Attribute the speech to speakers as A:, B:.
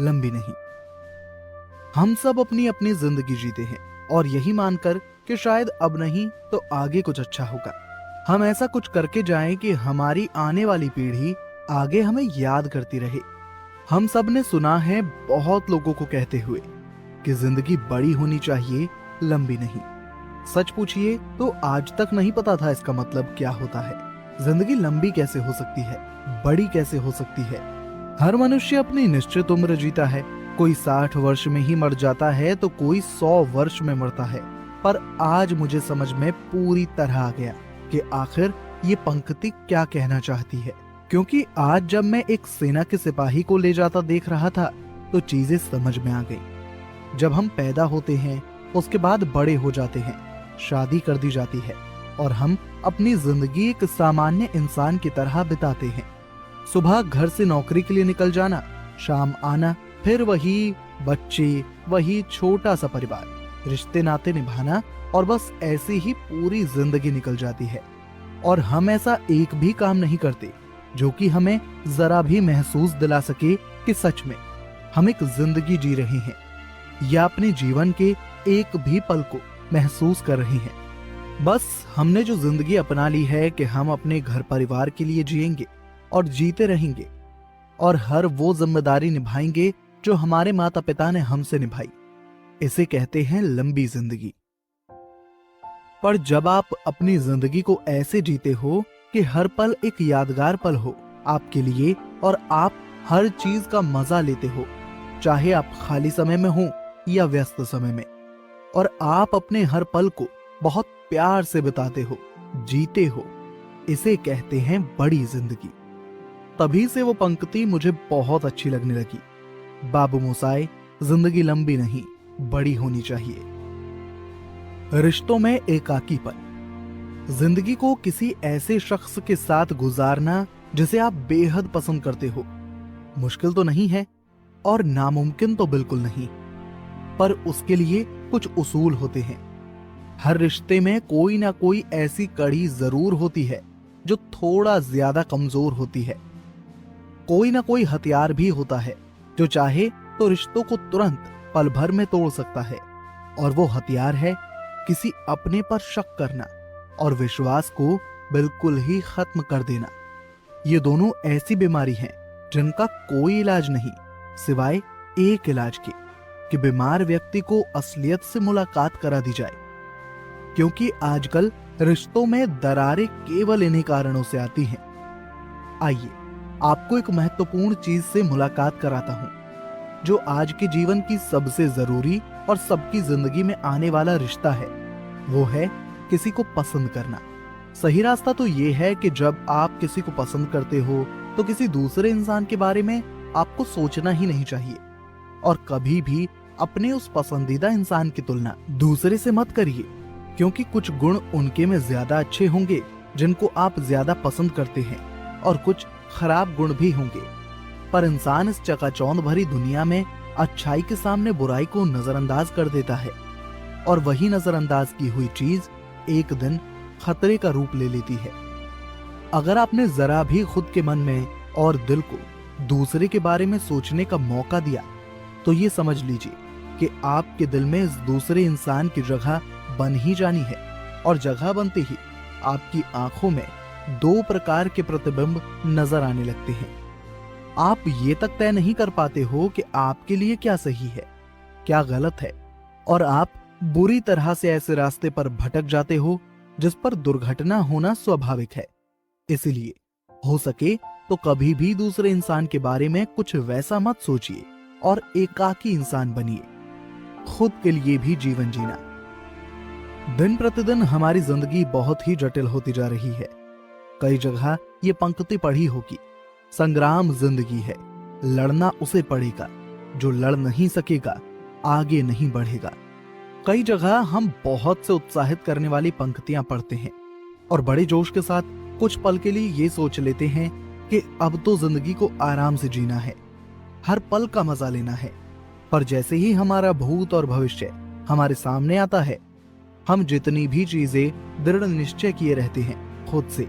A: लंबी नहीं। हम सब अपनी अपनी जिंदगी जीते हैं और यही मानकर कि शायद अब नहीं तो आगे कुछ अच्छा होगा। हम ऐसा कुछ करके जाएं कि हमारी आने वाली पीढ़ी आगे हमें याद करती रहे। हम सब ने सुना है बहुत लोगों को कहते हुए कि जिंदगी बड़ी होनी चाहिए, लंबी नहीं। सच पूछिए तो आज तक नहीं पता था इसका मतलब क्या होता है। जिंदगी लंबी कैसे हो सकती है, बड़ी कैसे हो सकती है। हर मनुष्य अपनी निश्चित उम्र जीता है। कोई 60 वर्ष में ही मर जाता है तो कोई 100 वर्ष में मरता है। पर आज मुझे समझ में पूरी तरह आ गया कि आखिर ये पंक्ति क्या कहना चाहती है। क्योंकि आज जब मैं एक सेना के सिपाही को ले जाता देख रहा था तो चीजें समझ में आ गई। जब हम पैदा होते हैं उसके बाद बड़े हो जाते हैं, शादी कर दी जाती है और हम अपनी जिंदगी एक सामान्य इंसान की तरह बिताते हैं। सुबह घर से नौकरी के लिए निकल जाना, शाम आना, फिर वही बच्चे, वही छोटा सा परिवार, रिश्ते नाते निभाना और बस ऐसे ही पूरी जिंदगी निकल जाती है। और हम ऐसा एक भी काम नहीं करते जो कि हमें जरा भी महसूस दिला सके कि सच में हम एक जिंदगी जी रहे हैं या अपने जीवन के एक भी पल को महसूस कर रहे हैं। बस हमने जो जिंदगी अपना ली है कि हम अपने घर परिवार के लिए जिएंगे और जीते रहेंगे और हर वो जिम्मेदारी निभाएंगे जो हमारे माता पिता ने हमसे निभाई। इसे कहते हैं लंबी जिंदगी। पर जब आप अपनी जिंदगी को ऐसे जीते हो कि हर पल एक यादगार पल हो आपके लिए और आप हर चीज का मजा लेते हो, चाहे आप खाली समय में हो या व्यस्त समय में, और आप अपने हर पल को बहुत प्यार से बिताते हो, जीते हो, इसे कहते हैं बड़ी जिंदगी। तभी से वो पंक्ति मुझे बहुत अच्छी लगने लगी। बाबू मोसाए, जिंदगी लंबी नहीं बड़ी होनी चाहिए। रिश्तों में एकाकीपन। जिंदगी को किसी ऐसे शख्स के साथ गुजारना जिसे आप बेहद पसंद करते हो मुश्किल तो नहीं है और नामुमकिन तो बिल्कुल नहीं, पर उसके लिए कुछ उसूल होते हैं। हर रिश्ते में कोई ना कोई ऐसी कड़ी जरूर होती है जो थोड़ा ज्यादा कमजोर होती है। कोई ना कोई हथियार भी होता है जो चाहे तो रिश्तों को तुरंत पल भर में तोड़ सकता है, और वो हथियार है किसी अपने पर शक करना और विश्वास को बिल्कुल ही खत्म कर देना। ये दोनों ऐसी बीमारी हैं जिनका कोई इलाज नहीं सिवाय एक इलाज के कि बीमार व्यक्ति को असलियत से मुलाकात करा दी जाए। क्योंकि आजकल रिश्तों में दरारें केवल इन्हीं कारणों से आती हैं। आइए आपको एक महत्वपूर्ण चीज से मुलाकात कराता हूं जो आज के जीवन की सबसे जरूरी और सबकी जिंदगी में आने वाला रिश्ता है। वो है किसी को पसंद करना। सही रास्ता तो ये है कि जब आप किसी को पसंद करते हो तो किसी दूसरे इंसान के बारे में आपको सोचना ही नहीं चाहिए, और कभी भी अपने उस पसंदीदा इंसान की तुलना दूसरे से मत करिए, क्योंकि कुछ गुण उनके में ज्यादा अच्छे होंगे जिनको आप ज्यादा पसंद करते हैं, और कुछ खराब गुण भी होंगे। पर इंसान इस चकाचौंध भरी दुनिया में अच्छाई के सामने बुराई को नजरअंदाज कर देता है, और वही नजरअंदाज की हुई चीज एक दिन खतरे का रूप ले लेती है। अगर आपने जरा भी खुद के मन में और दिल को दूसरे के बारे में सोचने का मौका दिया तो ये समझ लीजिए कि आपके दिल में इस दूसरे इंसान की जगह बन ही जानी है, और जगह बनते ही आपकी आंखों में दो प्रकार के प्रतिबिंब नजर आने लगते हैं। आप ये तक तय नहीं कर पाते हो कि आपके लिए क्या सही है, क्या गलत है, और आप बुरी तरह से ऐसे रास्ते पर भटक जाते हो जिस पर दुर्घटना होना स्वाभाविक है। इसलिए हो सके तो कभी भी दूसरे इंसान के बारे में कुछ वैसा मत सोचिए और एकाकी इंसान बनिए। खुद के लिए भी जीवन जीना। दिन प्रतिदिन हमारी जिंदगी बहुत ही जटिल होती जा रही है। कई जगह ये पंक्ति पढ़ी होगी, संग्राम जिंदगी है, लड़ना उसे पड़ेगा, जो लड़ नहीं सकेगा आगे नहीं बढ़ेगा। कई जगह हम बहुत से उत्साहित करने वाली पंक्तियां पढ़ते हैं और बड़े जोश के साथ कुछ पल के लिए ये सोच लेते हैं कि अब तो जिंदगी को आराम से जीना है, हर पल का मजा लेना है। पर जैसे ही हमारा भूत और भविष्य हमारे सामने आता है, हम जितनी भी चीजें दृढ़ निश्चय किए रहते हैं खुद से